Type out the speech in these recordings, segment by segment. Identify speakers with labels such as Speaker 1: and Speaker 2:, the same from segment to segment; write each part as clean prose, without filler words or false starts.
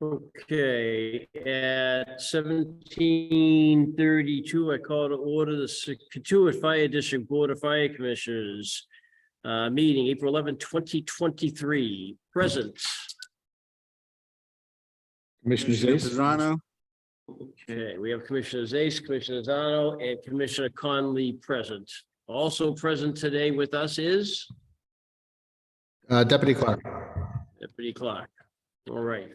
Speaker 1: Okay, at 17:32, I call to order the Situate Fire District Board of Fire Commissioners meeting, April 11, 2023. Present.
Speaker 2: Commissioner Zais.
Speaker 3: Pisano,
Speaker 1: Okay, we have Commissioner Zais, Commissioner Zano, and Commissioner Conley present. Also present today with us is
Speaker 2: Deputy Clerk.
Speaker 1: Deputy Clerk. All right.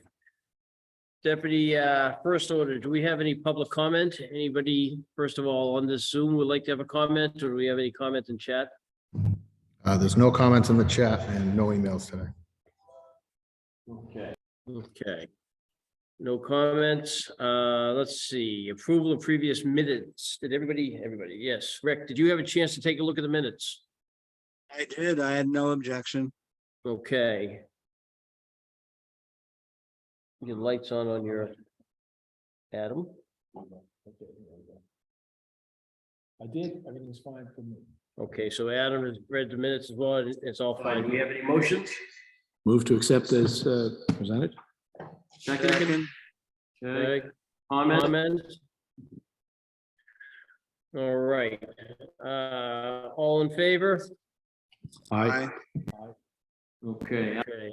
Speaker 1: Deputy, first order, do we have any public comment? Anybody, first of all, on this Zoom would like to have a comment, or do we have any comment in chat?
Speaker 2: There's no comments in the chat and no emails today.
Speaker 1: Okay. No comments. Let's see. Approval of previous minutes. Did everybody, yes. Rick, did you have a chance to take a look at the minutes?
Speaker 3: I did. I had no objection.
Speaker 1: Okay. Your lights on your Adam.
Speaker 4: I did, everything's fine for me.
Speaker 1: Okay, so Adam has read the minutes as well. It's all fine. Do we have any motions?
Speaker 2: Move to accept as presented.
Speaker 3: Second.
Speaker 1: Okay, comment? All right, all in favor?
Speaker 3: Aye.
Speaker 1: Okay, aye.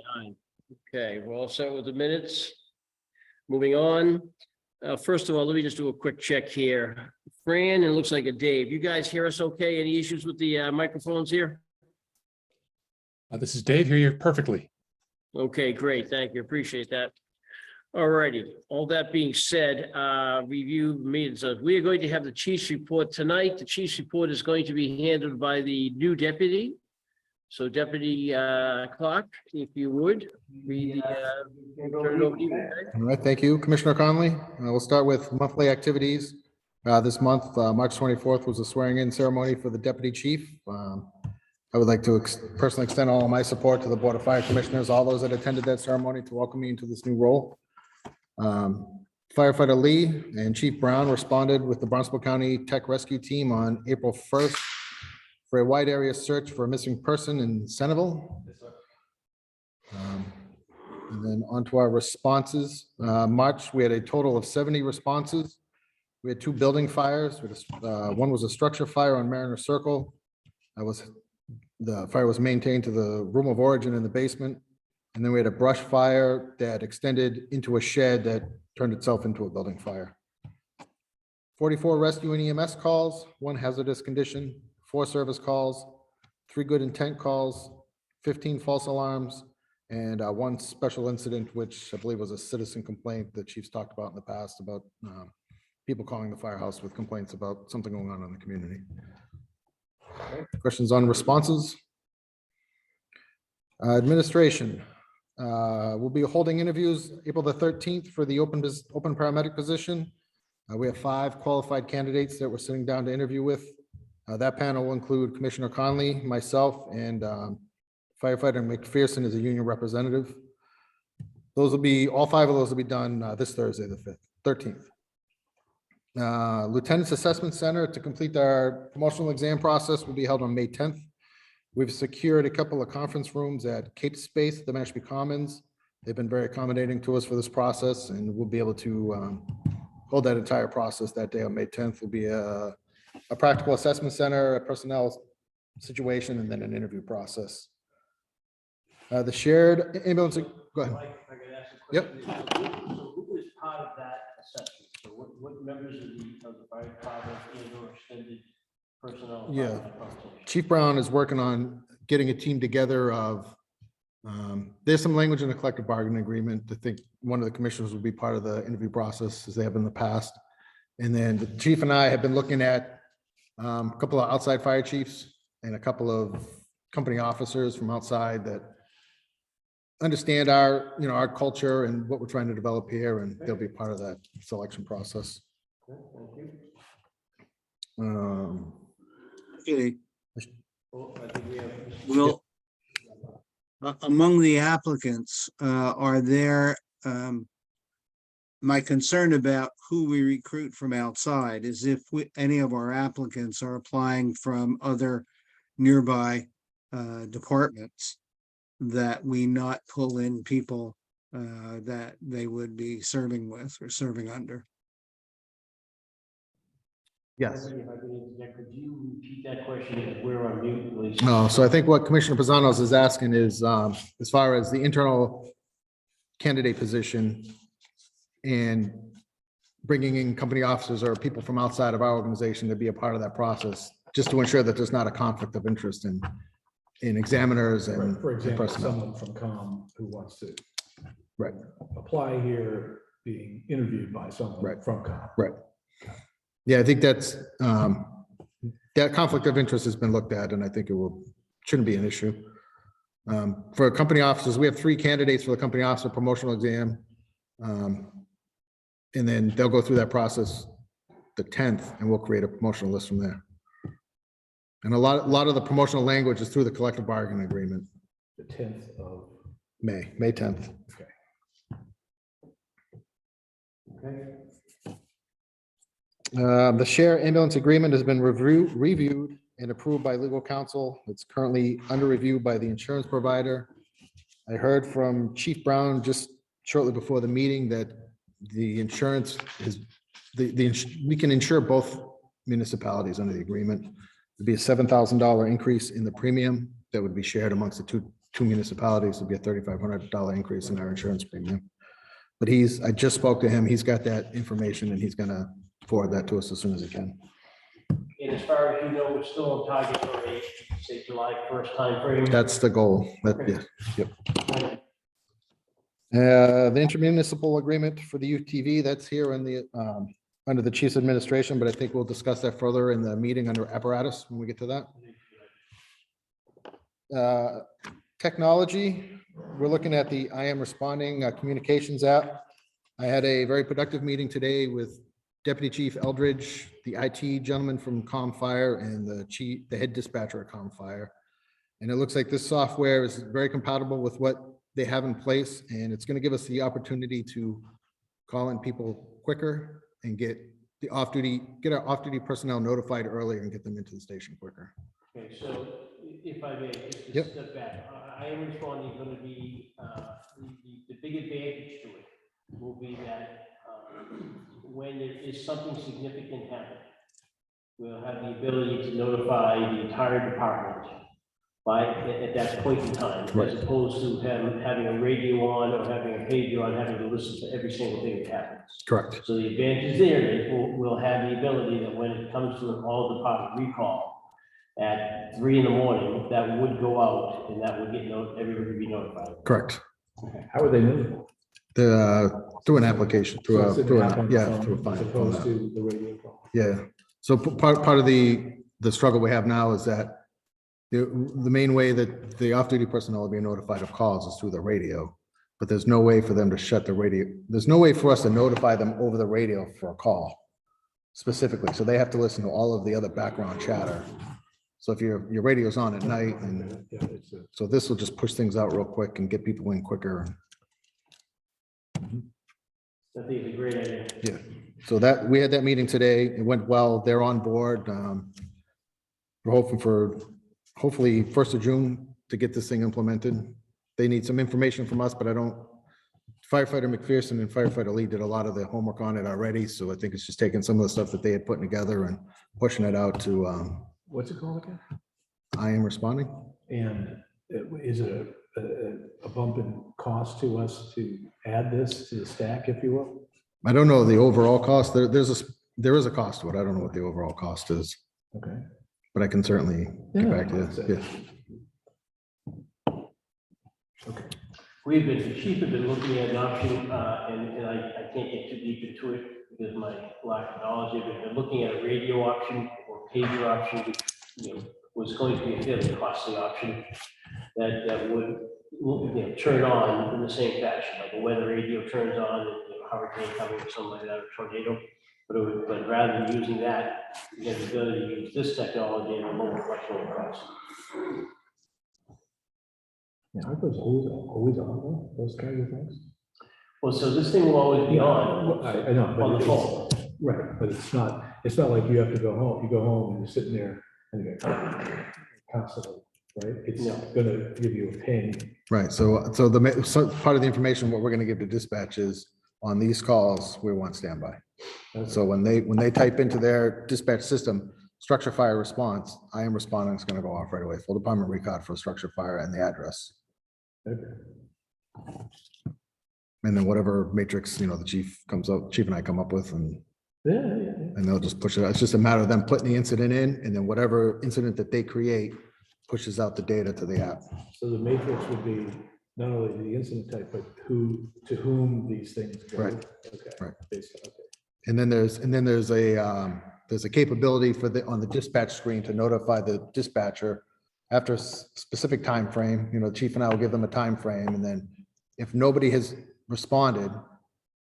Speaker 1: Okay, we're all set with the minutes. Moving on. First of all, let me just do a quick check here. Fran, and it looks like a Dave. You guys hear us okay? Any issues with the microphones here?
Speaker 4: This is Dave, hear you perfectly.
Speaker 1: Okay, great. Thank you. Appreciate that. All righty. All that being said, review meetings. We are going to have the chief's report tonight. The chief's report is going to be handled by the new deputy. So Deputy Clerk, if you would, read the, turn it over to you. Okay?
Speaker 2: All right, thank you, Commissioner Conley. We'll start with monthly activities. This month, March 24th, was a swearing-in ceremony for the deputy chief. I would like to personally extend all of my support to the Board of Fire Commissioners, all those that attended that ceremony, to welcome me into this new role. Firefighter Lee and Chief Brown responded with the Barnstable County Tech Rescue Team on April 1st for a wide area search for a missing person in Centerville. And then on to our responses. March, we had a total of 70 responses. We had 2 building fires. One was a structure fire on Mariner Circle. The fire was maintained to the room of origin in the basement. And then we had a brush fire that extended into a shed that turned itself into a building fire. 44 rescue and EMS calls, 1 hazardous condition, 4 service calls, 3 good intent calls, 15 false alarms, and 1 special incident, which I believe was a citizen complaint that Chief's talked about in the past about people calling the firehouse with complaints about something going on in the community. Questions on responses? Administration. We'll be holding interviews April the 13th for the open paramedic position. We have 5 qualified candidates that we're sitting down to interview with. That panel will include Commissioner Conley, myself, and firefighter McPherson is a union representative. Those will be, all 5 of those will be done this Thursday, the 13th. Lieutenant's Assessment Center to complete our promotional exam process will be held on May 10th. We've secured a couple of conference rooms at Cape Space, the Mashpee Commons. They've been very accommodating to us for this process, and we'll be able to hold that entire process that day on May 10th. Will be a practical assessment center, a personnel situation, and then an interview process. The shared ambulance, go ahead.
Speaker 1: Mike, if I could ask a
Speaker 2: Yep.
Speaker 1: question. So who is part of that assessment? So what members of the fire department and/or extended personnel?
Speaker 2: Yeah. Chief Brown is working on getting a team together of, there's some language in the collective bargaining agreement. I think one of the commissioners will be part of the interview process as they have in the past. And then the chief and I have been looking at a couple of outside fire chiefs and a couple of company officers from outside that understand our, our culture and what we're trying to develop here, and they'll be part of that selection process.
Speaker 3: Okay. Well, among the applicants, are there, my concern about who we recruit from outside is if any of our applicants are applying from other nearby departments, that we not pull in people that they would be serving with or serving under.
Speaker 2: Yes.
Speaker 1: If I could interject, could you repeat that question? We're on mute, please.
Speaker 2: No, so I think what Commissioner Pisanos is asking is, as far as the internal candidate position and bringing in company officers or people from outside of our organization to be a part of that process, just to ensure that there's not a conflict of interest in examiners and
Speaker 4: For example,
Speaker 2: personnel.
Speaker 4: someone from COM who wants to
Speaker 2: Right,
Speaker 4: apply here, being interviewed by someone
Speaker 2: Right.
Speaker 4: from COM.
Speaker 2: right. Yeah, I think that's, that conflict of interest has been looked at, and I think shouldn't be an issue. For company officers, we have 3 candidates for the company officer promotional exam. And then they'll go through that process the 10th, and we'll create a promotional list from there. And a lot of the promotional language is through the collective bargaining agreement,
Speaker 4: The 10th of
Speaker 2: May 10th.
Speaker 4: Okay.
Speaker 2: The share ambulance agreement has been reviewed and approved by legal counsel. It's currently under review by the insurance provider. I heard from Chief Brown just shortly before the meeting that the insurance is, we can insure both municipalities under the agreement. It'd be a $7,000 increase in the premium that would be shared amongst the two municipalities. It'd be a $3,500 increase in our insurance premium. But I just spoke to him. He's got that information and he's gonna forward that to us as soon as he can.
Speaker 1: And as far as you know, we're still on target for a, say, July 1st timeframe.
Speaker 2: That's the goal. Yeah, yep. The intermunicipal agreement for the UTV, that's here in the, under the chief's administration, but I think we'll discuss that further in the meeting under apparatus when we get to that. Technology, we're looking at the I Am Responding communications app. I had a very productive meeting today with Deputy Chief Eldridge, the IT gentleman from ComFire, and the head dispatcher at ComFire. And it looks like this software is very compatible with what they have in place, and it's going to give us the opportunity to call in people quicker and get our off-duty personnel notified earlier and get them into the station quicker.
Speaker 1: Okay, so if I may, just to
Speaker 2: Yep.
Speaker 1: step back, I Am Responding going to be, the big advantage to it will be that when there is something significant happening, we'll have the ability to notify the entire department at that point in time,
Speaker 2: Right.
Speaker 1: as opposed to having a radio on or having a pager on, having to listen to every single thing that happens.
Speaker 2: Correct.
Speaker 1: So the advantage there is we'll have the ability that when it comes to an all department recall at 3 a.m, that would go out and that would get everybody would be notified.
Speaker 2: Correct.
Speaker 4: How are they moving?
Speaker 2: Through an application, through
Speaker 4: So it's an app on the phone
Speaker 2: a
Speaker 4: as
Speaker 2: phone
Speaker 4: opposed
Speaker 2: app.
Speaker 4: to the radio call.
Speaker 2: Yeah. So part of the struggle we have now is that the main way that the off-duty personnel will be notified of calls is through the radio, but there's no way for them to shut the radio. There's no way for us to notify them over the radio for a call specifically. So they have to listen to all of the other background chatter. So if your radio's on at night, and
Speaker 4: Yeah, it's
Speaker 2: so this will just push things out real quick and get people in quicker.
Speaker 1: I think it's a great idea.
Speaker 2: Yeah. So we had that meeting today. It went well. They're on board. We're hoping for hopefully 1st of June to get this thing implemented. They need some information from us, but Firefighter McPherson and Firefighter Lee did a lot of the homework on it already. So I think it's just taking some of the stuff that they had put together and pushing it out to
Speaker 4: what's it called again?
Speaker 2: I Am Responding.
Speaker 4: And is it a bump in cost to us to add this to the stack, if you will?
Speaker 2: I don't know the overall cost. There is a cost to it. I don't know what the overall cost is,
Speaker 4: Okay.
Speaker 2: but I can certainly get back to
Speaker 4: that's it.
Speaker 2: you. Yeah.
Speaker 4: Okay.
Speaker 1: The chief has been looking at an option, and I can't get too deep into it because of my lack of knowledge of it, but looking at a radio option or pager option, which, was going to be a fairly costly option that would turn on in the same fashion, like a weather radio turns on, and hurricane coming or something like that, or tornado. But rather than using that, you have the ability to use this technology and a lower threshold price.
Speaker 4: Yeah, aren't those always on though, those kinds of things?
Speaker 1: Well, so this thing will always be on.
Speaker 4: I know, but
Speaker 1: On the
Speaker 4: it's-
Speaker 1: phone.
Speaker 4: Right, but it's not like you have to go home, you go home and you're sitting there and you're constantly. right? It's
Speaker 1: No.
Speaker 4: gonna give you a ping.
Speaker 2: Right, so part of the information, what we're gonna give to dispatch is, on these calls, we want standby. So when they type into their dispatch system, structure fire response, I am responding, it's gonna go off right away, full department record for structure fire and the address.
Speaker 4: Okay.
Speaker 2: And then whatever matrix, the chief and I come up with, and
Speaker 4: Yeah.
Speaker 2: they'll just push it out. It's just a matter of them putting the incident in, and then whatever incident that they create pushes out the data to the app.
Speaker 4: So the matrix would be not only the incident type, but to whom these things go.
Speaker 2: Right.
Speaker 4: Okay.
Speaker 2: Right.
Speaker 4: Okay.
Speaker 2: And then there's a capability on the dispatch screen to notify the dispatcher after a specific time frame. The chief and I will give them a time frame, and then if nobody has responded,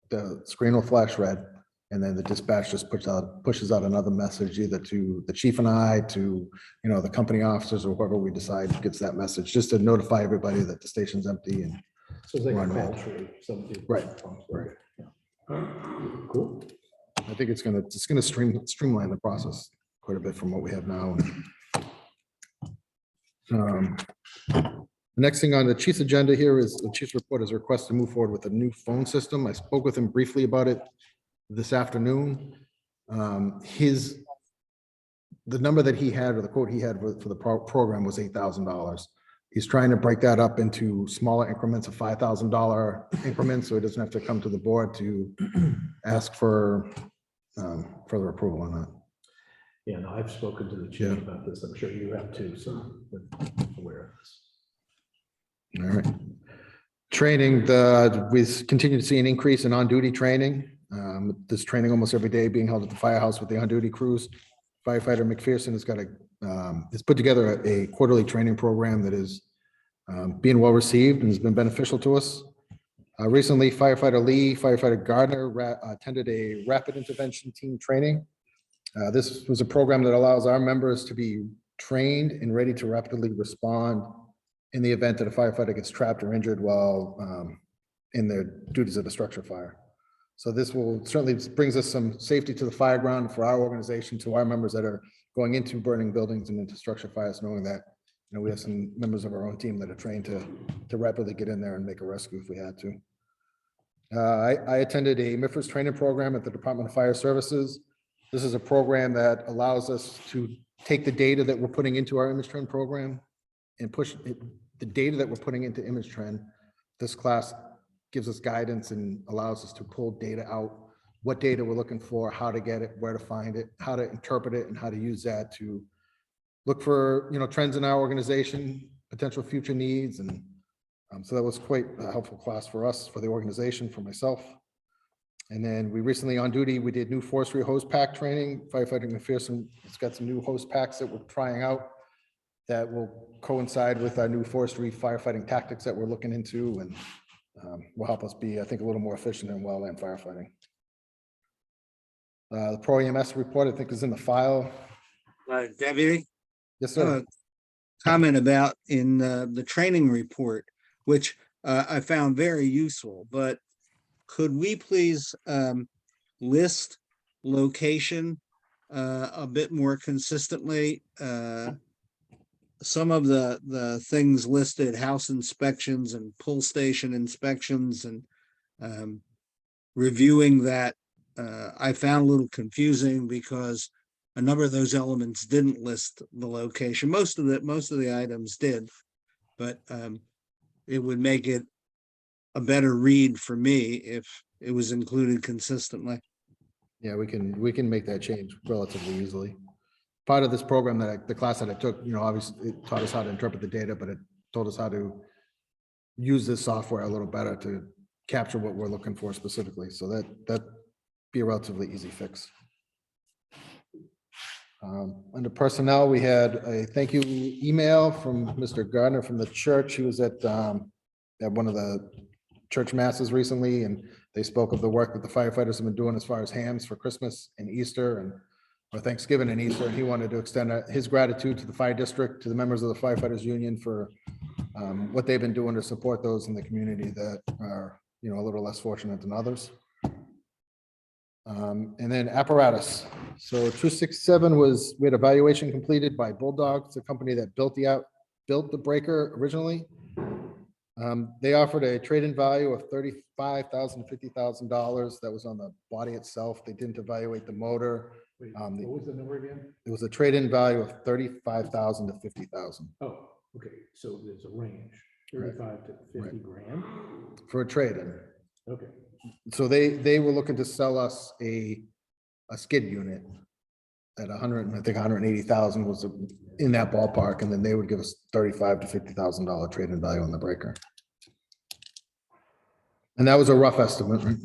Speaker 2: the screen will flash red, and then the dispatch just pushes out another message, either to the chief and I, to the company officers, or whoever we decide gets that message, just to notify everybody that the station's empty. And
Speaker 4: So it's like a
Speaker 2: Run
Speaker 4: call
Speaker 2: that.
Speaker 4: tree. Somebody.
Speaker 2: Right.
Speaker 4: Okay. Yeah. Cool.
Speaker 2: I think it's gonna streamline the process quite a bit from what we have now. The next thing on the chief's agenda here is the chief's report is a request to move forward with a new phone system. I spoke with him briefly about it this afternoon. The number that he had, or the quote he had for the program, was $8,000. He's trying to break that up into smaller increments of $5,000 increments, so he doesn't have to come to the board to ask for further approval on that.
Speaker 4: Yeah, no, I've spoken to the chief
Speaker 2: Yeah.
Speaker 4: about this. I'm sure you have too, so we're aware of this.
Speaker 2: All right. Training, we continue to see an increase in on-duty training. This training almost every day being held at the firehouse with the on-duty crews. Firefighter McPherson has put together a quarterly training program that is being well received and has been beneficial to us. Recently, firefighter Lee, firefighter Gardner attended a rapid intervention team training. This was a program that allows our members to be trained and ready to rapidly respond in the event that a firefighter gets trapped or injured while in their duties at a structure fire. So this will certainly brings us some safety to the fire ground for our organization, to our members that are going into burning buildings and into structure fires, knowing that we have some members of our own team that are trained to rapidly get in there and make a rescue if we had to. I attended a MIFRS training program at the Department of Fire Services. This is a program that allows us to take the data that we're putting into our image trend program and push the data that we're putting into image trend. This class gives us guidance and allows us to pull data out, what data we're looking for, how to get it, where to find it, how to interpret it, and how to use that to look for trends in our organization, potential future needs. And so that was quite a helpful class for us, for the organization, for myself. And then we recently on duty, we did new forestry hose pack training. Firefighter McPherson has got some new hose packs that we're trying out that will coincide with our new forestry firefighting tactics that we're looking into, and will help us be, I think, a little more efficient in wildland firefighting. The Pro EMS report, I think, is in the file.
Speaker 3: Deputy,
Speaker 2: Yes, sir.
Speaker 3: comment about in the training report, which I found very useful, but could we please list location a bit more consistently? Some of the things listed, house inspections and pull station inspections, and reviewing that, I found a little confusing because a number of those elements didn't list the location. Most of the items did, but it would make it a better read for me if it was included consistently.
Speaker 2: Yeah, we can make that change relatively easily. Part of this program the class that I took, obviously it taught us how to interpret the data, but it told us how to use this software a little better to capture what we're looking for specifically. So that be a relatively easy fix. Under personnel, we had a thank you email from Mr. Gardner from the church. He was at one of the church masses recently, and they spoke of the work that the firefighters have been doing as far as hams for Christmas and Easter or Thanksgiving and Easter. And he wanted to extend his gratitude to the fire district, to the members of the firefighters union for what they've been doing to support those in the community that are, a little less fortunate than others. And then apparatus. So 267 we had evaluation completed by Bulldog, it's a company that built the built the breaker originally. They offered a trade-in value of $35,000, $50,000. That was on the body itself. They didn't evaluate the motor.
Speaker 4: Wait,
Speaker 2: Um, the-
Speaker 4: what was the number again?
Speaker 2: It was a trade-in value of $35,000 to $50,000
Speaker 4: Oh, okay, so there's a range,
Speaker 2: Right.
Speaker 4: 35 to 50 grand.
Speaker 2: for a trade-in.
Speaker 4: Okay,
Speaker 2: So they were looking to sell us a skid unit at 100, I think 180,000 was in that ballpark, and then they would give us $35,000 to $50,000 trade-in value on the breaker. And that was a rough estimate. Right?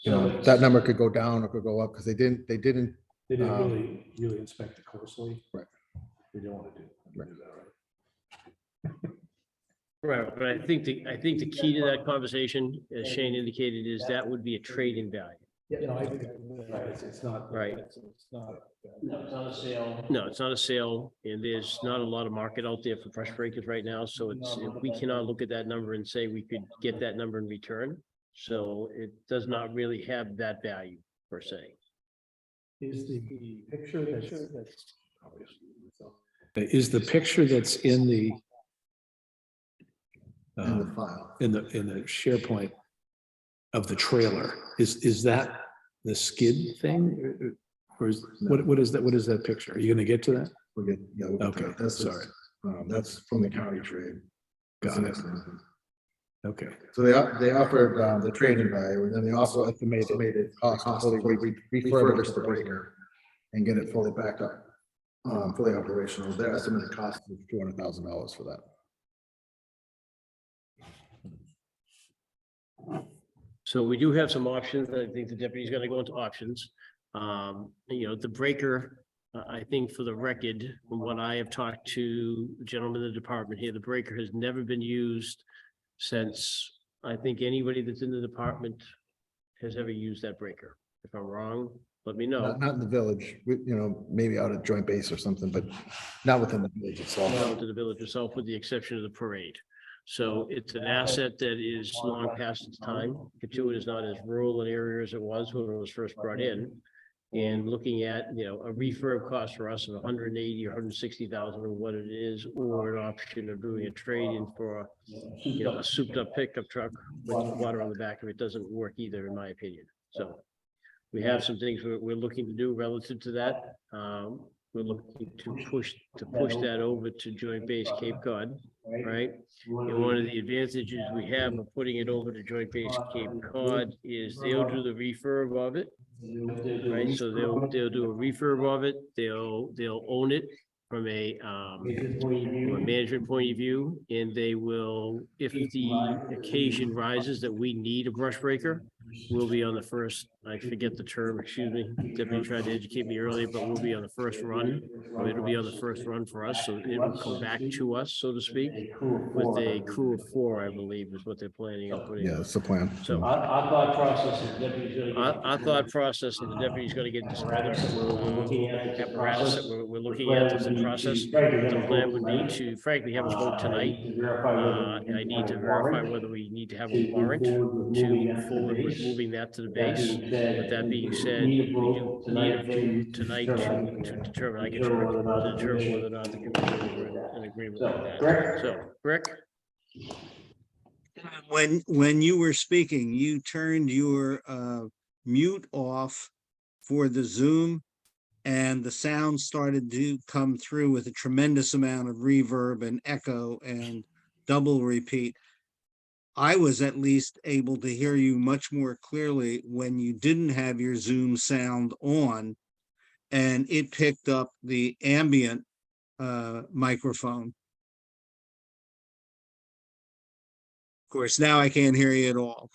Speaker 2: You know, that number could go down or could go up because they didn't,
Speaker 4: they didn't
Speaker 2: Um,
Speaker 4: really inspect it closely.
Speaker 2: Right.
Speaker 4: They don't want to do
Speaker 2: Right.
Speaker 4: that, right?
Speaker 1: Right, but I think the key to that conversation, as Shane indicated, is that would be a trade-in value.
Speaker 4: Yeah, no, it's not.
Speaker 1: Right.
Speaker 4: It's not.
Speaker 1: No, it's not a sale. No, it's not a sale, and there's not a lot of market out there for brush breakers right now, so we cannot look at that number and say we could get that number in return. So it does not really have that value per se.
Speaker 4: Is the picture that's. Is the picture that's in the.
Speaker 2: in the file.
Speaker 4: In the SharePoint of the trailer, is that the skid thing? Or is, what is that picture? Are you gonna get to that?
Speaker 2: We'll get, yeah, we'll get to
Speaker 4: Okay,
Speaker 2: that. That's
Speaker 4: sorry.
Speaker 2: That's from the county trade.
Speaker 4: Got it. Okay,
Speaker 2: So they offered the trade-in value, and then they also estimated cost to fully refurbish the breaker and get it fully back up, fully operational. Their estimated cost was $200,000 for that.
Speaker 1: So we do have some options. I think the deputy's gonna go into options. You know, the breaker, I think for the record, from what I have talked to the gentleman in the department here, the breaker has never been used since, I think anybody that's in the department has ever used that breaker. If I'm wrong, let me know.
Speaker 2: Not in the village, you know, maybe out at Joint Base or something, but not within the village itself.
Speaker 1: Not to the village itself, with the exception of the parade. So it's an asset that is long past its time. Katuitt is not as rural an area as it was when it was first brought in. And looking at, you know, a refurb cost for us of 180 or 160,000 or what it is, or an option of doing a trade-in for, you know, a souped up pickup truck with water on the back of it doesn't work either, in my opinion. So we have some things we're looking to do relative to that. We're looking to push that over to Joint Base Cape Cod, right? And one of the advantages we have of putting it over to Joint Base Cape Cod is they'll do the refurb of it. Right, so they'll do a refurb of it, they'll own it from a management point of view, and they will, if the occasion rises that we need a brush breaker, we'll be on the first, I forget the term, excuse me, Deputy tried to educate me earlier, but we'll be on the first run, or it'll be on the first run for us, so it will come back to us, so to speak, with a crew of 4, I believe, is what they're planning on putting.
Speaker 2: Yeah, that's the plan.
Speaker 1: So our thought process is the deputy's gonna get. Our thought process and the deputy's gonna get this other apparatus that we're looking at that's in process. The plan would be to frankly have a vote tonight. I need to verify whether we need to have a warrant to move forward with moving that to the base. With that being said, we do need a vote tonight to determine, I get you, Rick, to determine whether or not the commission is in agreement with that. So, Rick?
Speaker 3: When you were speaking, you turned your mute off for the Zoom, and the sound started to come through with a tremendous amount of reverb and echo and double repeat. I was at least able to hear you much more clearly when you didn't have your Zoom sound on, and it picked up the ambient microphone. Of course, now I can't hear you at all.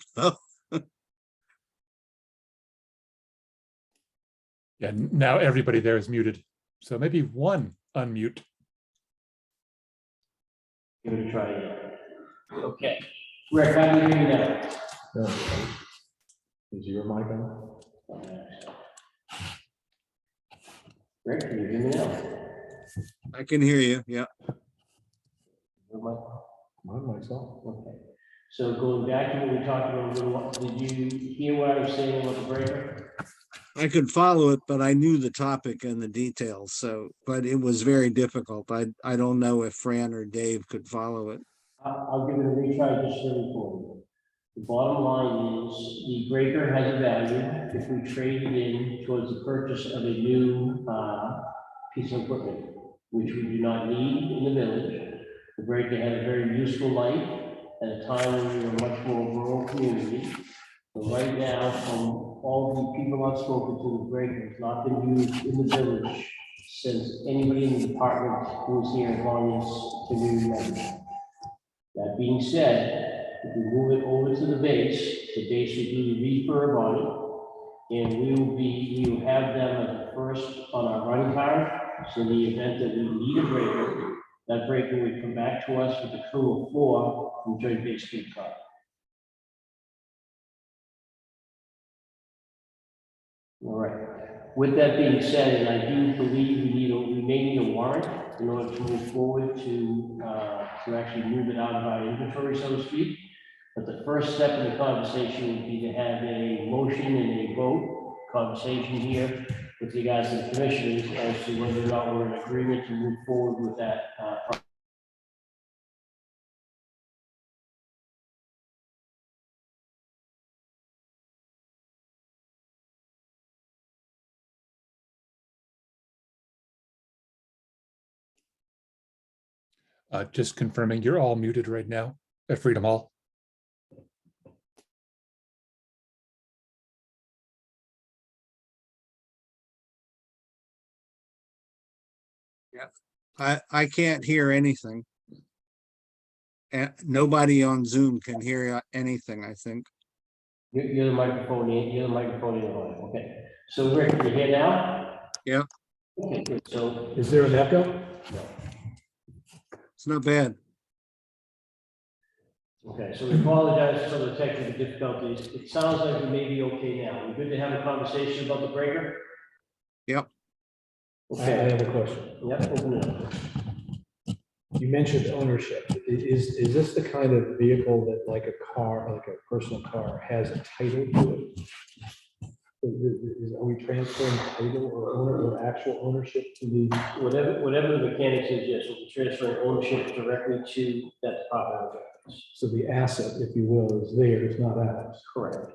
Speaker 5: Yeah, now everybody there is muted. So maybe one unmute.
Speaker 1: Give it a try again. Okay. Rick, how do you hear me now?
Speaker 4: is your mic on?
Speaker 1: Rick, can you hear me now?
Speaker 3: I can hear you, yeah.
Speaker 4: My mic's on.
Speaker 1: Okay. So going back to what we talked about a little while, did you hear what I was saying about the breaker?
Speaker 3: I could follow it, but I knew the topic and the details, so, but it was very difficult. I don't know if Fran or Dave could follow it.
Speaker 1: I'll give it a retry just for you. The bottom line is the breaker has a value if we trade it in towards the purchase of a new piece of equipment, which we do not need in the village. The breaker had a very useful life at a time when we were a much more rural community. But right now, from all the people I've spoken to, the breaker has not been used in the village since anybody in the department who was here as long as the new member. That being said, if we move it over to the base will do the refurb on it. And we will have them as the first on our running card. So in the event that we need a breaker, that breaker would come back to us with a crew of 4 from Joint Base Cape Cod. All right. With that being said, and I do believe we may need a warrant in order to move forward to actually move it out of our inventory, so to speak. But the first step in the conversation would be to have a motion and a vote conversation here with you guys and the commissioners as to whether or not we're in agreement to move forward with that.
Speaker 5: Just confirming, you're all muted right now at Freedom Hall.
Speaker 3: I can't hear anything. And nobody on Zoom can hear anything, I think.
Speaker 1: You're the microphone, you're the microphone in the line. Okay. So Rick, you hear now?
Speaker 3: Yeah.
Speaker 1: Okay, good. So
Speaker 4: Is there an echo?
Speaker 3: It's not bad.
Speaker 1: okay, so we apologize for some of the technical difficulties. It sounds like we may be okay now. We're good to have a conversation about the breaker?
Speaker 3: Yep.
Speaker 4: I
Speaker 1: Okay,
Speaker 4: have a question.
Speaker 1: yep, open it up.
Speaker 4: You mentioned ownership. Is this the kind of vehicle that like a car, like a personal car has a title to it? Are we transferring title or owner or actual ownership to the?
Speaker 1: Whatever the mechanic says, yes, we'll be transferring ownership directly to that department of justice.
Speaker 4: So the asset, if you will, is theirs, not ours.
Speaker 1: Correct.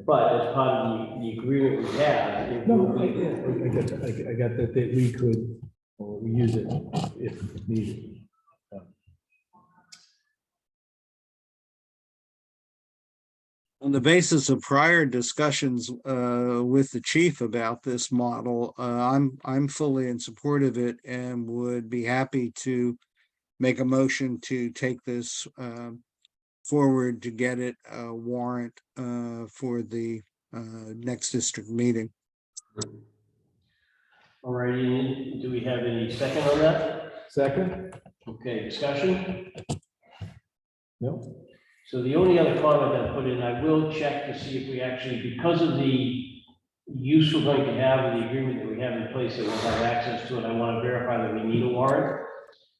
Speaker 1: But as part of the agreement we have, it
Speaker 4: No,
Speaker 1: will
Speaker 4: I
Speaker 1: be.
Speaker 4: got that. I got that we could, or we use it if needed.
Speaker 3: On the basis of prior discussions with the chief about this model, I'm fully in support of it and would be happy to make a motion to take this forward to get it a warrant for the next district meeting.
Speaker 1: All righty, do we have any second on that?
Speaker 4: Second?
Speaker 1: Okay, discussion?
Speaker 4: No?
Speaker 1: So the only other comment I put in, I will check to see if we actually, because of the use we're going to have and the agreement that we have in place that we'll have access to it, I want to verify that we need a warrant.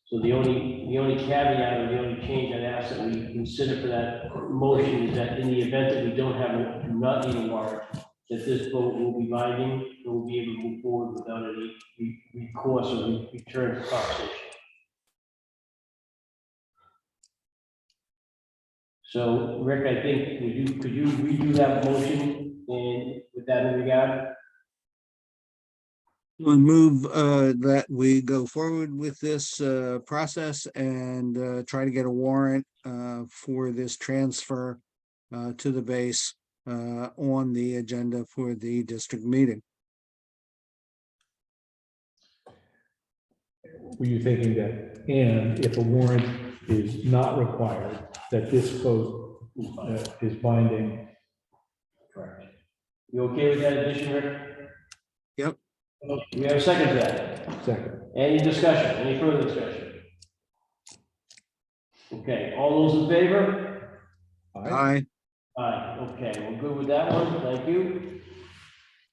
Speaker 1: So the only caveat or the only change I'd ask that we consider for that motion is that in the event that we do not need a warrant, that this vote will be binding, and we'll be able to move forward without any recourse or return to conversation. So, Rick, I think, could you redo that motion and with that in regard?
Speaker 3: We'll move that we go forward with this process and try to get a warrant for this transfer to the base on the agenda for the district meeting.
Speaker 4: Were you thinking that, and if a warrant is not required, that this vote is binding?
Speaker 1: Correct. You okay with that addition, Rick?
Speaker 3: Yep.
Speaker 1: We have a second to that.
Speaker 4: Second.
Speaker 1: Any discussion, any further discussion? Okay, all those in favor?
Speaker 3: Aye.
Speaker 1: Aye, okay, we're good with that one, thank you.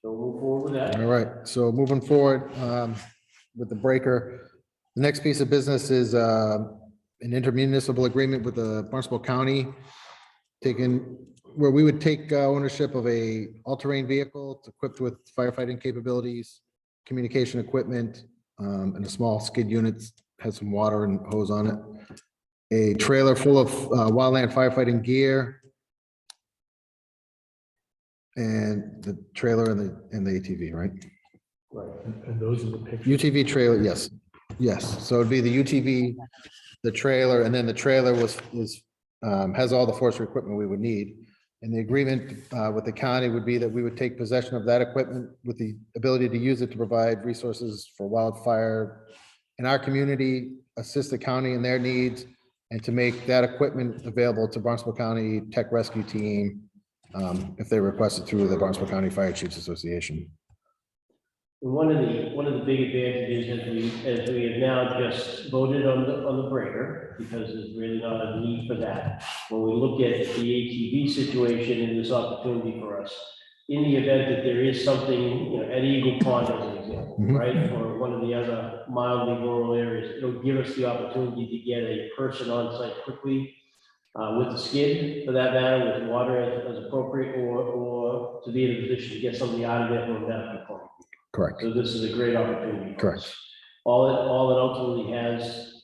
Speaker 1: So we'll move forward with that.
Speaker 2: All right, so moving forward with the breaker, the next piece of business is an intermunicipal agreement with the Barnstable County, taking where we would take ownership of a all-terrain vehicle equipped with firefighting capabilities, communication equipment, and a small skid unit, has some water and hose on it. A trailer full of wildland firefighting gear. And the trailer and the ATV, right?
Speaker 4: Right, and those are the pictures.
Speaker 2: UTV trailer, yes, yes. So it'd be the UTV, the trailer, and then the trailer has all the forestry equipment we would need. And the agreement with the county would be that we would take possession of that equipment with the ability to use it to provide resources for wildfire in our community, assist the county in their needs, and to make that equipment available to Barnstable County Tech Rescue Team if they request it through the Barnstable County Fire Chiefs Association.
Speaker 1: One of the big advantages as we have now just voted on the breaker, because there's really not a need for that. When we look at the ATV situation and this opportunity for us, in the event that there is something, you know, at Eagle Pond as an example, right? Or one of the other mildly rural areas, it'll give us the opportunity to get a person on site quickly with the skid, for that matter, with water as appropriate, or to be in a position to get somebody out of there from a medical point.
Speaker 2: Correct,
Speaker 1: So this is a great opportunity. for
Speaker 2: correct.
Speaker 1: us. All it ultimately has,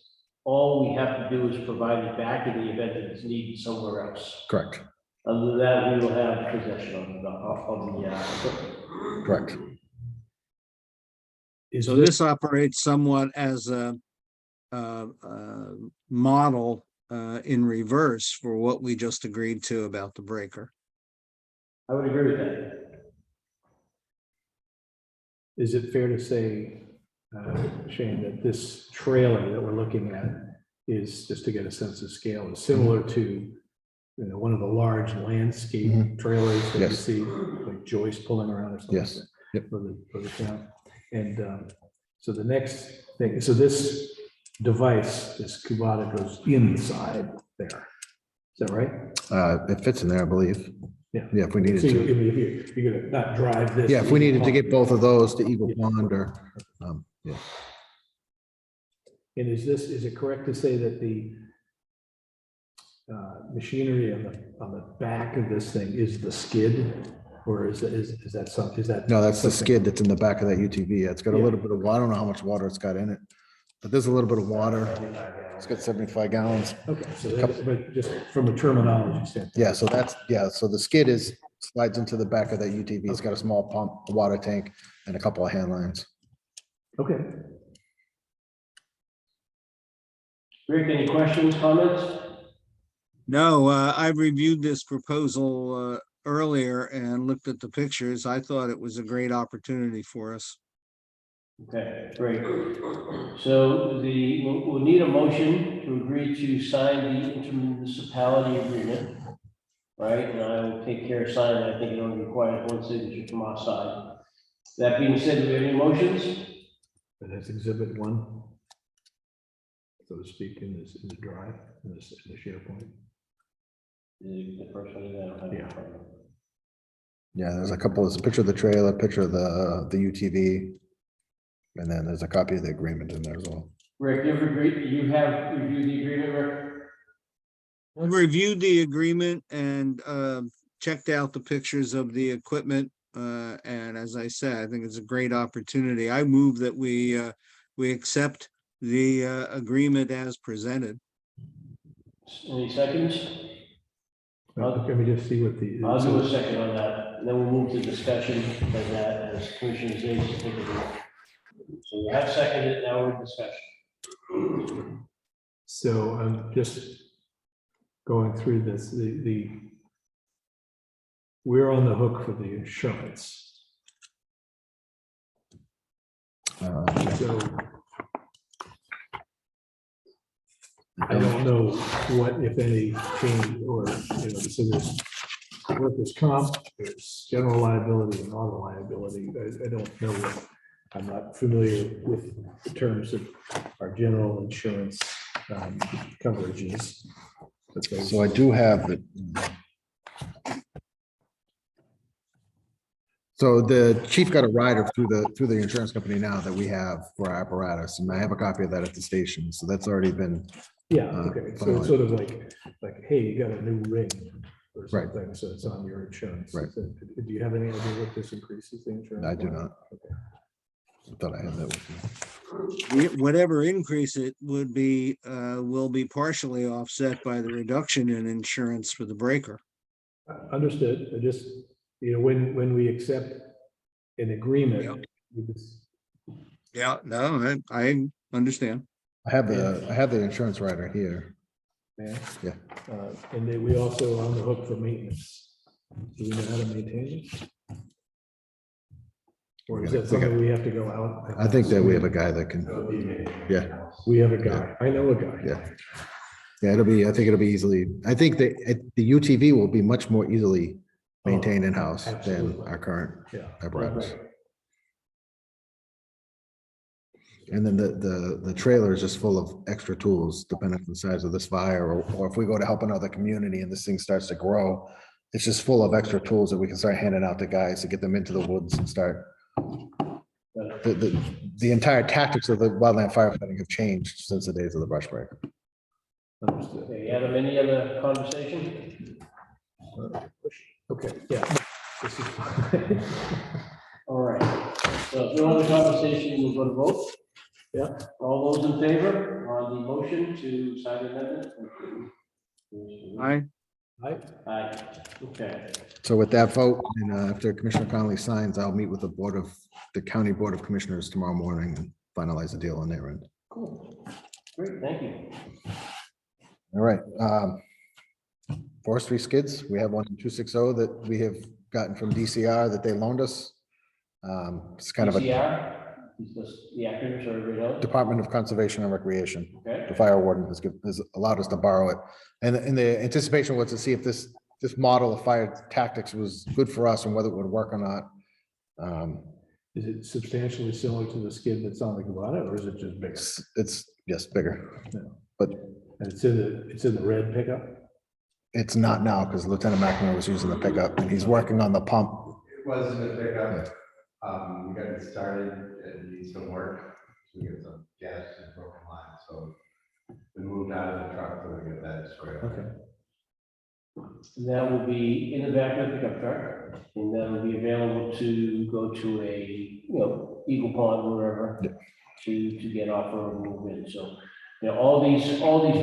Speaker 1: all we have to do is provide it back in the event that it's needed somewhere else.
Speaker 2: Correct,
Speaker 1: Other than that, we will have possession of the equipment.
Speaker 2: correct.
Speaker 4: Is
Speaker 3: So this operates somewhat as a model in reverse for what we just agreed to about the breaker.
Speaker 1: I would agree with that.
Speaker 4: Is it fair to say, Shane, that this trailer that we're looking at is, just to get a sense of scale, is similar to, you know, one of the large landscape trailers that you
Speaker 2: Yes.
Speaker 4: see, like Joyce pulling around or something?
Speaker 2: Yes. Yep.
Speaker 4: For the town. And so the next thing, so this device, this Kubota goes inside there. Is that right?
Speaker 2: It fits in there, I believe.
Speaker 4: Yeah.
Speaker 2: Yeah, if we needed
Speaker 4: So
Speaker 2: to.
Speaker 4: you're gonna not drive this.
Speaker 2: Yeah, if we needed to get both of those to Eagle
Speaker 4: Yeah.
Speaker 2: Pond or, yeah.
Speaker 4: And is it correct to say that the machinery on the back of this thing is the skid? Or is that?
Speaker 2: No, that's the
Speaker 4: something-
Speaker 2: skid that's in the back of that UTV. Yeah, it's got a
Speaker 4: Yeah.
Speaker 2: little bit of water. I don't know how much water it's got in it, but there's a little bit of water. It's got 75 gallons.
Speaker 4: Okay, so but just from a terminology standpoint.
Speaker 2: Yeah, so the skid slides into the back of that UTV. It's got a small pump, a water tank, and a couple of hand lines.
Speaker 4: Okay.
Speaker 1: Rick, any questions, comments?
Speaker 3: No, I reviewed this proposal earlier and looked at the pictures. I thought it was a great opportunity for us.
Speaker 1: Okay, great. So we'll need a motion to agree to sign the intermunicipality agreement. Right, and I will take care of signing. I think it only requires one signature from our side. That being said, do we have any motions?
Speaker 4: And that's exhibit 1, so to speak, in the drive, in the SharePoint.
Speaker 1: The first one, I don't have it in front of me.
Speaker 2: Yeah, there's a picture of the trailer, picture of the UTV. And then there's a copy of the agreement in there as well.
Speaker 1: Rick, you have reviewed the agreement, Rick?
Speaker 3: I reviewed the agreement and checked out the pictures of the equipment. And as I said, I think it's a great opportunity. I move that we accept the agreement as presented.
Speaker 1: Any seconds?
Speaker 4: Let me just see what the.
Speaker 1: I'll do a second on that, and then we'll move to discussion of that as Commissioner Zaves to take a look. So we have seconded, now we're in discussion.
Speaker 4: So I'm just going through this, we're on the hook for the insurance. So I don't know what, if any, change or, so there's workers' comp, there's general liability and auto liability. I don't know what, I'm not familiar with the terms of our general insurance coverages.
Speaker 2: So I do have the. So the chief got a rider through the insurance company now that we have for our apparatus, and I have a copy of that at the station. So that's already been.
Speaker 4: Yeah, okay, so it's sort of like, hey, you got a new ring or or
Speaker 2: Right.
Speaker 4: something, so it's on your insurance.
Speaker 2: Right.
Speaker 4: Do you have any idea what this increases the insurance?
Speaker 2: I do
Speaker 4: by?
Speaker 2: not.
Speaker 4: Okay.
Speaker 2: I thought I had that with you.
Speaker 3: Whatever increase it would be, will be partially offset by the reduction in insurance for the breaker.
Speaker 4: Understood. I just, when we accept an agreement. with this-
Speaker 3: Yeah, no, I understand.
Speaker 2: I have the insurance rider here.
Speaker 4: Yeah.
Speaker 2: Yeah.
Speaker 4: And then we also are on the hook for maintenance. Do we know how to maintain it? Or is that something we have to go out?
Speaker 2: I think that we have a guy that can, yeah,
Speaker 4: We have a guy. I know a guy.
Speaker 2: yeah. Yeah, I think it'll be easily, I think that the UTV will be much more easily maintained in-house than
Speaker 4: absolutely.
Speaker 2: our current
Speaker 4: Yeah.
Speaker 2: apparatus. And then the trailer is just full of extra tools, depending on the size of this fire, or if we go to help another community and this thing starts to grow, it's just full of extra tools that we can start handing out to guys to get them into the woods and start. The entire tactics of the wildland firefighting have changed since the days of the brush break.
Speaker 4: Understood.
Speaker 1: Okay, Adam, any other conversation?
Speaker 4: Okay, yeah. This is-
Speaker 1: All right, so if no other conversation, we'll go to vote.
Speaker 4: Yeah.
Speaker 1: All those in favor on the motion to sign the amendment?
Speaker 3: I,
Speaker 1: Aye, okay.
Speaker 2: So with that vote, and after Commissioner Connolly signs, I'll meet with the County Board of Commissioners tomorrow morning and finalize the deal on their end.
Speaker 1: Cool. Great, thank you.
Speaker 2: All right. Forestry skids, we have one in 260 that we have gotten from DCR that they loaned us. It's kind of a
Speaker 1: DCR, is this the acronyms or everybody else?
Speaker 2: Department of Conservation and Recreation.
Speaker 1: Okay.
Speaker 2: The fire warden has allowed us to borrow it. And the anticipation was to see if this model of fire tactics was good for us and whether it would work or not.
Speaker 4: Is it substantially similar to the skid that's on the Granada, or is it just bigger?
Speaker 2: It's yes, bigger,
Speaker 4: Yeah.
Speaker 2: but
Speaker 4: And it's in the red pickup?
Speaker 2: it's not now because Lieutenant McNamara was using the pickup and he's working on the pump.
Speaker 6: It was in the pickup. We got it started and needs some work. We got some gas and broken lines, so we moved out of the truck so we get that squared.
Speaker 4: Okay.
Speaker 1: And that will be in the back of the pickup truck, and that will be available to go to a, Eagle Pond, wherever,
Speaker 2: Yeah.
Speaker 1: to get off road and move in. So, all these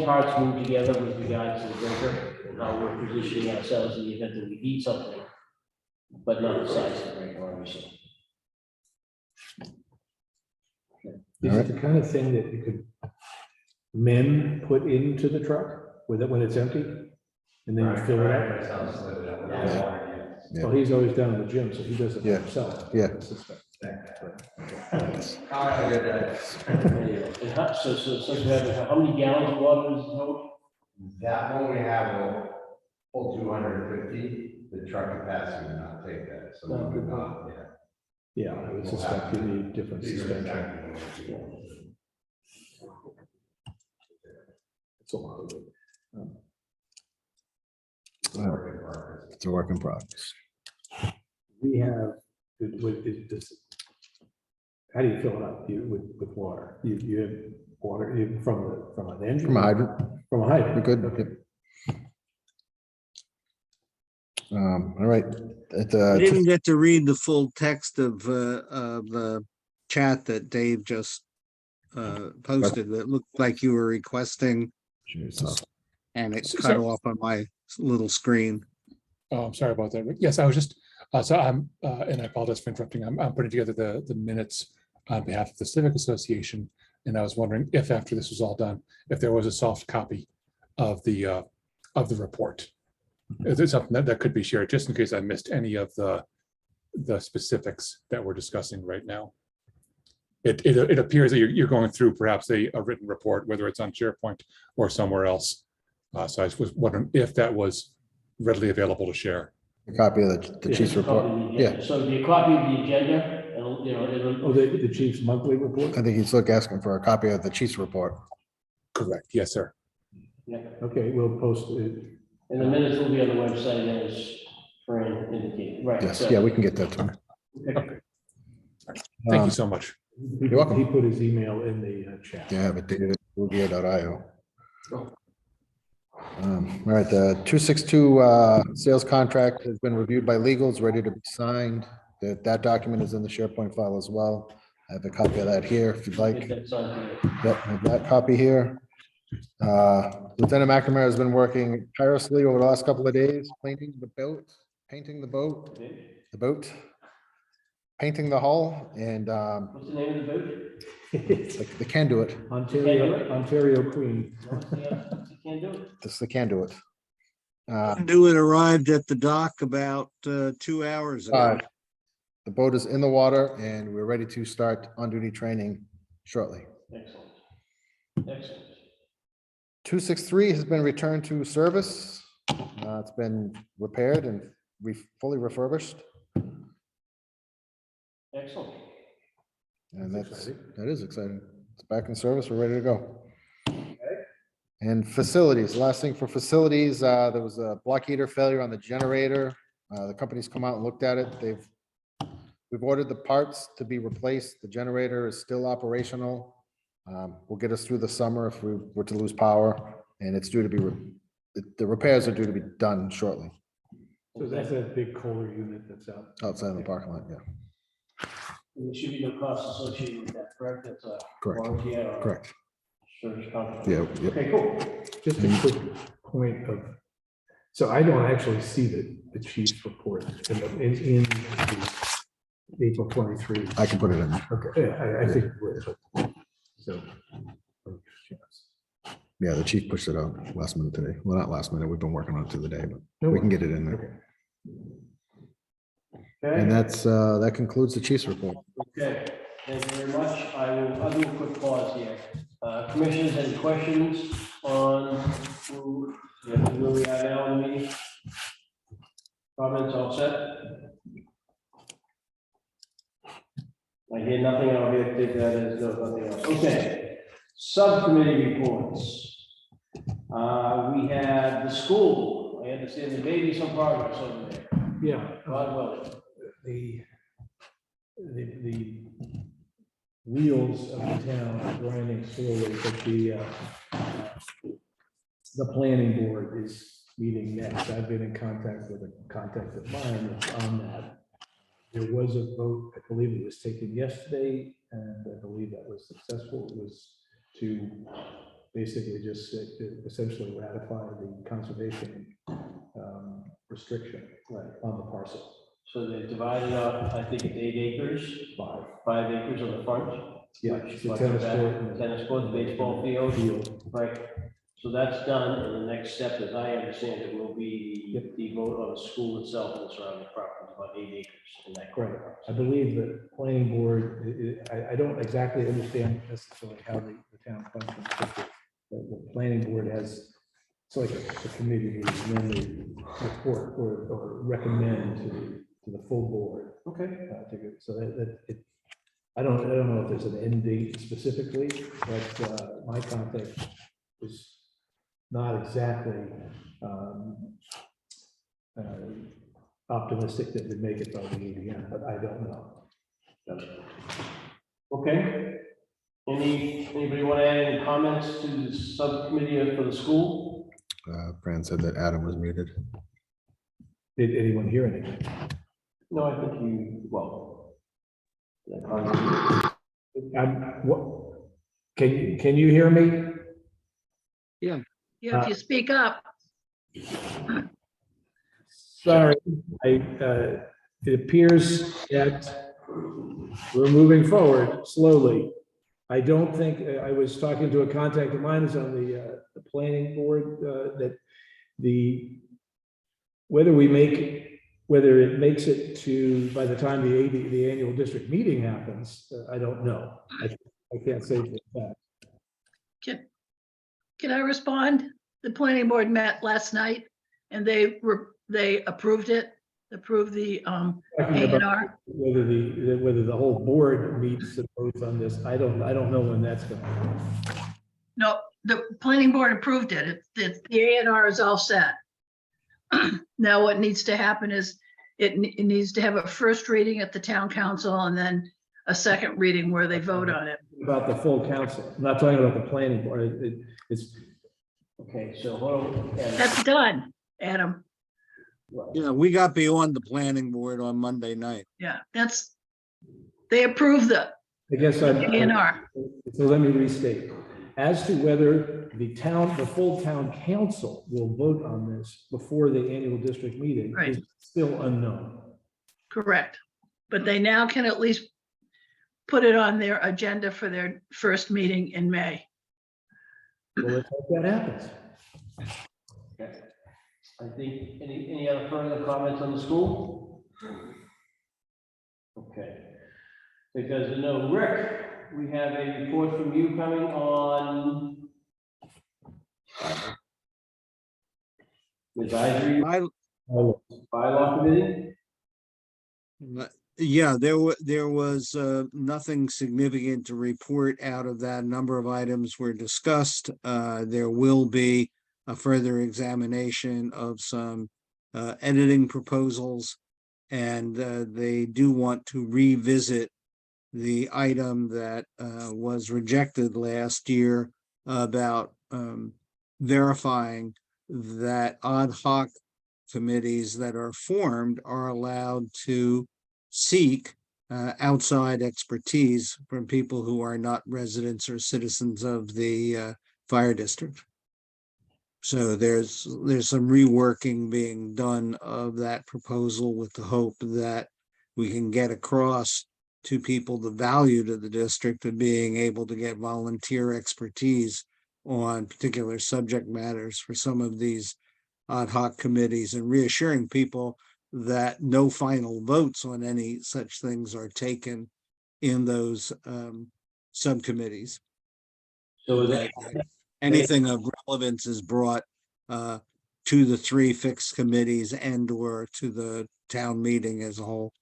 Speaker 1: parts move together with regards to the breaker and how we're positioning ourselves in the event that we need something, but not the size of the breaker, obviously.
Speaker 4: Is it the kind of thing that you could men put into the truck when it's empty? And then you fill it up?
Speaker 6: Myself slid it up.
Speaker 2: Yeah.
Speaker 4: Well, he's always down in the gym, so he does it
Speaker 2: Yeah.
Speaker 4: himself.
Speaker 2: Yeah.
Speaker 4: I suspect.
Speaker 6: I get that.
Speaker 1: And how many gallons of water is it hold?
Speaker 6: That one we have will hold 250. The truck capacity would not take that, so we would not, yeah.
Speaker 4: Yeah, I would suspect you need different suspension. It's a lot of it.
Speaker 2: It's a work in progress.
Speaker 4: We have, how do you fill it up with water? You have water from an engine?
Speaker 2: From a hydrant,
Speaker 4: From a hydrant?
Speaker 2: we're good.
Speaker 4: Okay.
Speaker 2: Yep. All right.
Speaker 3: I didn't get to read the full text of the chat that Dave just posted. That looked like you were requesting, and it cut off on my little screen.
Speaker 5: Oh, I'm sorry about that. Rick. Yes, I was just, so I'm, and I apologize for interrupting. I'm putting together the minutes on behalf of the Civic Association. And I was wondering if after this was all done, if there was a soft copy of the report. Is it something that could be shared, just in case I missed any of the specifics that we're discussing right now? It appears that you're going through perhaps a written report, whether it's on SharePoint or somewhere else. So I was wondering if that was readily available to share.
Speaker 2: A copy of the chief's report. Yeah,
Speaker 1: So it'll be a copy of the agenda, and,
Speaker 4: Oh, the chief's monthly report?
Speaker 2: I think he's asking for a copy of the chief's report.
Speaker 5: Correct. Yes, sir.
Speaker 4: Okay, we'll post it.
Speaker 1: and the minutes will be on the website as Fran indicated, right?
Speaker 2: Yes,
Speaker 1: so-
Speaker 2: yeah, we can get that to him.
Speaker 1: Okay.
Speaker 5: Thank
Speaker 2: Um,
Speaker 5: you so much.
Speaker 2: You're welcome.
Speaker 4: He put his email in the chat.
Speaker 2: Yeah, but dated at Rugia.io. All right, the 262 sales contract has been reviewed by legal, it's ready to be signed. That document is in the SharePoint file as well. I have a copy of that here if you'd
Speaker 1: Get
Speaker 2: like.
Speaker 1: that signed today.
Speaker 2: Yep, I have that copy here. Lieutenant McNamara has been working tirelessly over the last couple of days, painting the boat, painting the boat, painting the hull, and
Speaker 1: What's the name of the boat?
Speaker 2: like the can do it.
Speaker 4: Ontario Queen.
Speaker 1: No, it's the- you can't do it.
Speaker 2: Just the can do it.
Speaker 3: Do it arrived at the dock about 2 hours ago.
Speaker 2: The boat is in the water and we're ready to start on-duty training shortly.
Speaker 1: Excellent. Excellent.
Speaker 2: 263 has been returned to service. It's been repaired and fully refurbished.
Speaker 1: Excellent.
Speaker 2: And that is exciting. It's back in service. We're ready to go. And facilities, last thing for facilities, there was a block heater failure on the generator. The company's come out and looked at it. We've ordered the parts to be replaced. The generator is still operational. Will get us through the summer if we were to lose power, and it's due to be, the repairs are due to be done shortly
Speaker 4: So that's that big Kohler unit that's out.
Speaker 2: outside in the parking lot. Yeah,
Speaker 1: And there should be no cost associated with that, correct? That's a
Speaker 2: correct,
Speaker 1: warranty or
Speaker 2: correct.
Speaker 1: service contract.
Speaker 2: Yeah, yep.
Speaker 1: Okay, cool.
Speaker 4: Just a quick point of, so I don't actually see the chief's report in the April 23.
Speaker 2: I can put it in there.
Speaker 4: Okay, I think it would. So.
Speaker 2: Yeah, the chief pushed it out last minute today. Well, not last minute. We've been working on it through the day, but
Speaker 4: No
Speaker 2: we can
Speaker 4: worries.
Speaker 2: get it in there.
Speaker 1: Okay.
Speaker 2: And that concludes the chief's report.
Speaker 1: Okay, thank you very much. I'll do a quick pause here. Commissioners, any questions on where we are now in the meeting? Comments all set? I hear nothing, I'll be able to take that as no, nothing else. Okay, subcommittee reports. We have the school. I understand there may be some progress over there.
Speaker 4: Yeah.
Speaker 1: God willing.
Speaker 4: The wheels of the town are grinding slowly, but the planning board is meeting next. I've been in contact with a contact of mine that's on that. There was a vote, I believe it was taken yesterday, and I believe that was successful. It was to basically just essentially ratify the conservation restriction on the parcel.
Speaker 1: So they divided up, I think it's 8 acres, 5 acres on the front.
Speaker 4: Yeah,
Speaker 1: Which-
Speaker 4: it's a
Speaker 1: which
Speaker 4: tennis
Speaker 1: that-
Speaker 4: court and-
Speaker 1: Tennis court, the baseball field,
Speaker 4: Field.
Speaker 1: right? So that's done, and the next step, as I understand it, will be the vote on the school itself and the surrounding property, about 8 acres in that.
Speaker 4: Right. I believe the planning board, I don't exactly understand necessarily how the town functions, but the planning board has, it's like a committee meeting, and then they report or recommend to the full board.
Speaker 1: Okay.
Speaker 4: So that it, I don't know if there's an end date specifically, but my contact was not exactly optimistic that we'd make it by the ADM, but I don't know.
Speaker 1: Okay. Anybody want to add any comments to the subcommittee for the school?
Speaker 2: Fran said that Adam was muted.
Speaker 4: Did anyone hear anything?
Speaker 1: No, I think you, well.
Speaker 4: What, can you hear me?
Speaker 7: Yeah, if you speak up.
Speaker 4: Sorry, it appears that we're moving forward slowly. I don't think, I was talking to a contact of mine who's on the planning board, that whether it makes it to, by the time the annual district meeting happens, I don't know. I can't say for that.
Speaker 7: Can I respond? The planning board met last night and they approved it, approved the A&R.
Speaker 4: Whether the whole board meets and votes on this, I don't know when that's going to happen.
Speaker 7: No, the planning board approved it. The A&R is all set. Now what needs to happen is it needs to have a first reading at the town council and then a second reading where they vote on it.
Speaker 4: About the full council, I'm not talking about the planning board. It's
Speaker 1: Okay, so hold on. and-
Speaker 7: That's done, Adam.
Speaker 3: Yeah, we got beyond the planning board on Monday night.
Speaker 7: Yeah, they approved the
Speaker 4: I guess I'm.
Speaker 7: A&R.
Speaker 4: So let me restate. As to whether the full town council will vote on this before the annual district meeting
Speaker 7: Right.
Speaker 4: is still unknown.
Speaker 7: Correct. But they now can at least put it on their agenda for their first meeting in May.
Speaker 4: Well, let's hope that happens.
Speaker 1: Okay. I think, any other further comments on the school? Okay. Because, no, Rick, we have a report from you coming on the advisory
Speaker 4: Oh,
Speaker 1: bylaw committee.
Speaker 3: Yeah, there was nothing significant to report out of that. A number of items were discussed. There will be a further examination of some editing proposals. And they do want to revisit the item that was rejected last year about verifying that ad hoc committees that are formed are allowed to seek outside expertise from people who are not residents or citizens of the fire district. So there's some reworking being done of that proposal with the hope that we can get across to people the value to the district of being able to get volunteer expertise on particular subject matters for some of these ad hoc committees, and reassuring people that no final votes on any such things are taken in those subcommittees.
Speaker 1: So
Speaker 3: That
Speaker 1: that,
Speaker 3: anything of relevance is brought to the three fixed committees and or to the town meeting as a whole.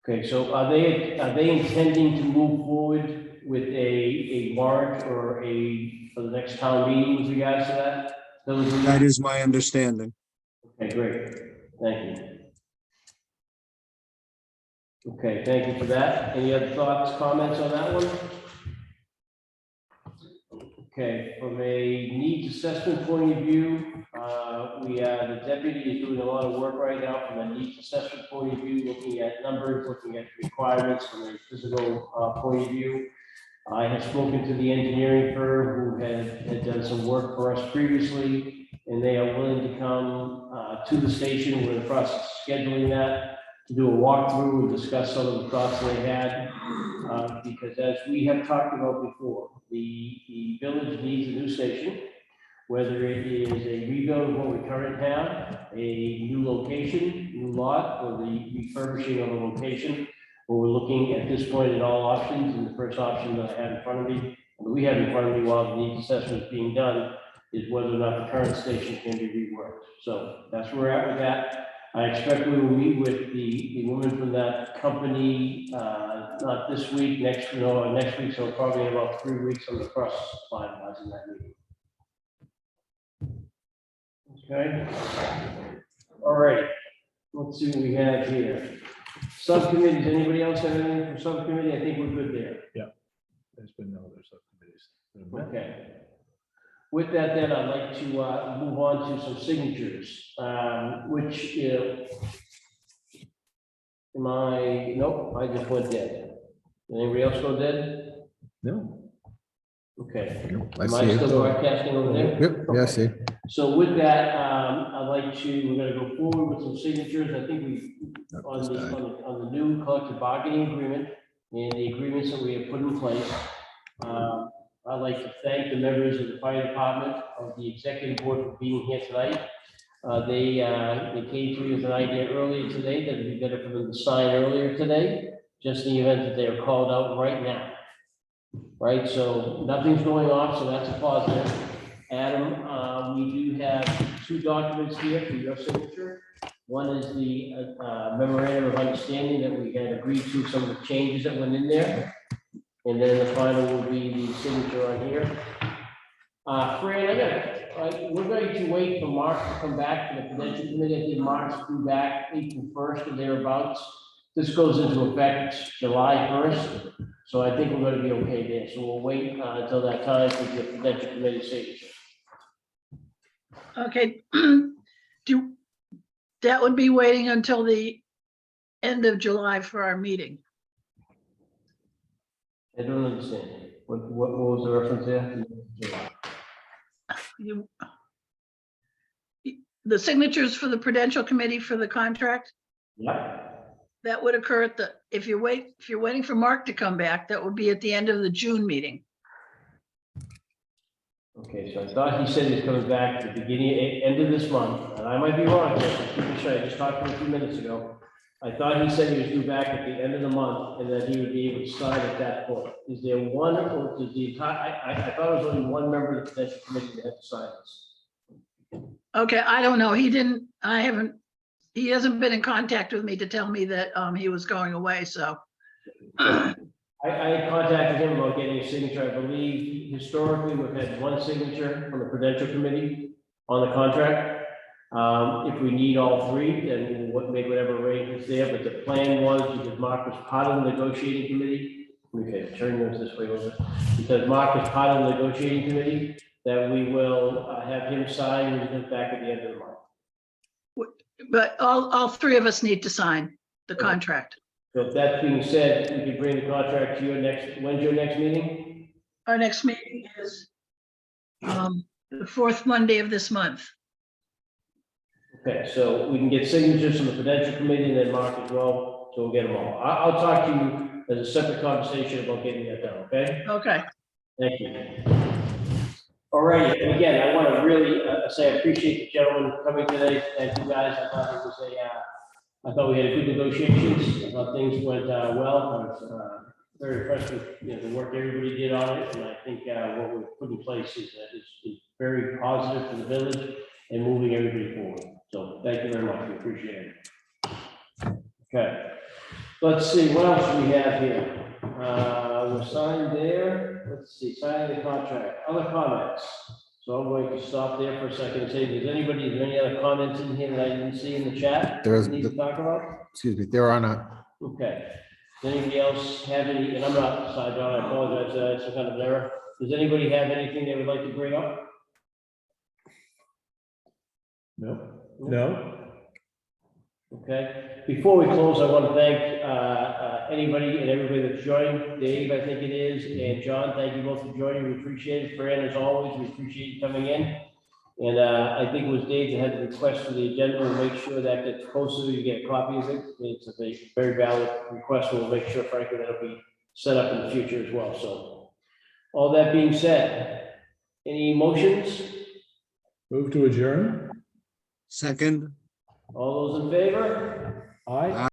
Speaker 1: okay, so are they intending to move forward with a warrant or for the next town meeting with regards to that?
Speaker 3: That is my understanding.
Speaker 1: Okay, great, thank you. Okay, thank you for that. Any other thoughts, comments on that one? Okay, from a needs assessment point of view, the deputy is doing a lot of work right now from a needs assessment point of view, looking at numbers, looking at requirements from a physical point of view. I have spoken to the engineering firm who had done some work for us previously, and they are willing to come to the station. We're in the process of scheduling that, to do a walkthrough and discuss some of the thoughts they had. Because as we have talked about before, the village needs a new station, whether it is a rebuild of what we currently have, a new location, new lot, or the refurbishing of a location. But we're looking at this point at all options, and the first option that I have in front of me, and we have in front of me while the needs assessment is being done, is whether or not the current station can be reworked. So that's where we're at with that. I expect we will meet with the woman from that company, not this week, next week, so probably in about 3 weeks on the process of finalizing that meeting. Okay. All right. Let's see what we have here. Subcommittees, anybody else have anything for subcommittee? I think we're good there.
Speaker 4: There's been no other subcommittees that have met.
Speaker 1: Okay. With that, then, I'd like to move on to some signatures, which, nope, I just went dead. Did anybody else go dead?
Speaker 4: No.
Speaker 1: Okay.
Speaker 2: I
Speaker 1: Am
Speaker 2: see
Speaker 1: I
Speaker 2: it.
Speaker 1: still broadcasting over there?
Speaker 2: Yep, yeah, I see.
Speaker 1: So with that, we're gonna go forward with some signatures. I think on the new collective bargaining agreement and the agreements that we have put in place. I'd like to thank the members of the fire department, of the executive board for being here tonight. They came to me with an idea earlier today that it'd be better for them to sign earlier today, just in the event that they are called out right now. Right, so nothing's going off, so that's a positive. Adam, we do have 2 documents here for your signature. One is the memorandum of understanding that we had agreed to some of the changes that went in there. And then the final will be the signature on here. Fran, we're going to wait for Mark to come back to the Prudential Committee. I think Mark's due back April 1st or thereabouts. This goes into effect July 1st. So I think we're gonna be okay there. So we'll wait until that time to get the Prudential Committee signature.
Speaker 7: Okay. That would be waiting until the end of July for our meeting.
Speaker 1: I don't understand. What was the reference there?
Speaker 7: You- The signatures for the Prudential Committee for the contract,
Speaker 1: Yeah.
Speaker 7: that would occur at the, if you're waiting for Mark to come back, that would be at the end of the June meeting.
Speaker 1: Okay, so I thought he said he was coming back at the beginning, end of this month, and I might be wrong, Jeff, I'm pretty sure, I just talked to him a few minutes ago. I thought he said he was due back at the end of the month, and that he would be able to sign at that point. Is there one, or does the entire, I thought it was only one member of the Prudential Committee that had to sign this.
Speaker 7: Okay, I don't know. He hasn't been in contact with me to tell me that he was going away, so.
Speaker 1: I contacted him about getting a signature. I believe historically, we've had one signature from the Prudential Committee on the contract. If we need all three, then we'll make whatever arrangements there, but the plan was, because Mark was part of the negotiating committee. Okay, turn this way a little bit. Because Mark is part of the negotiating committee, that we will have him sign when he comes back at the end of the month.
Speaker 7: But all three of us need to sign the
Speaker 1: Okay.
Speaker 7: contract.
Speaker 1: So if that being said, we can bring the contract to your next, when's your next meeting?
Speaker 7: Our next meeting is the fourth Monday of this month.
Speaker 1: Okay, so we can get signatures from the Prudential Committee and then Mark as well, so we'll get them all. I'll talk to you as a separate conversation about getting that done, okay?
Speaker 7: Okay,
Speaker 1: Thank you. All right, and again, I want to really say I appreciate the gentleman coming today. Thank you, guys. I thought it was I thought we had good negotiations. I thought things went well. I was very impressed with, the work everybody did on it, and I think what we've put in place is very positive for the village and moving everybody forward. So thank you very much. We appreciate it. Okay, let's see, what else do we have here? We're signed there. Let's see, signing the contract. Other comments? So I'm going to stop there for a second and say, is there any other comments in here that I didn't see in the chat?
Speaker 2: There is-
Speaker 1: we need to talk about?
Speaker 2: Excuse me, there are not.
Speaker 1: Okay. Does anybody else have any, and I'm not, sorry, John, I apologize, it's some kind of error. Does anybody have anything they would like to bring up?
Speaker 4: No.
Speaker 1: Okay, before we close, I want to thank anybody and everybody that's joined. Dave, I think it is, and John, thank you both for joining. We appreciate it. Fran, as always, we appreciate you coming in. And I think it was Dave that had the request for the agenda. We'll make sure that gets posted, you get a copy of it. It's a very valid request. We'll make sure, frankly, that'll be set up in the future as well. So all that being said, any motions?
Speaker 4: Move to adjourn?
Speaker 3: Second.
Speaker 1: All those in favor?
Speaker 4: Aye.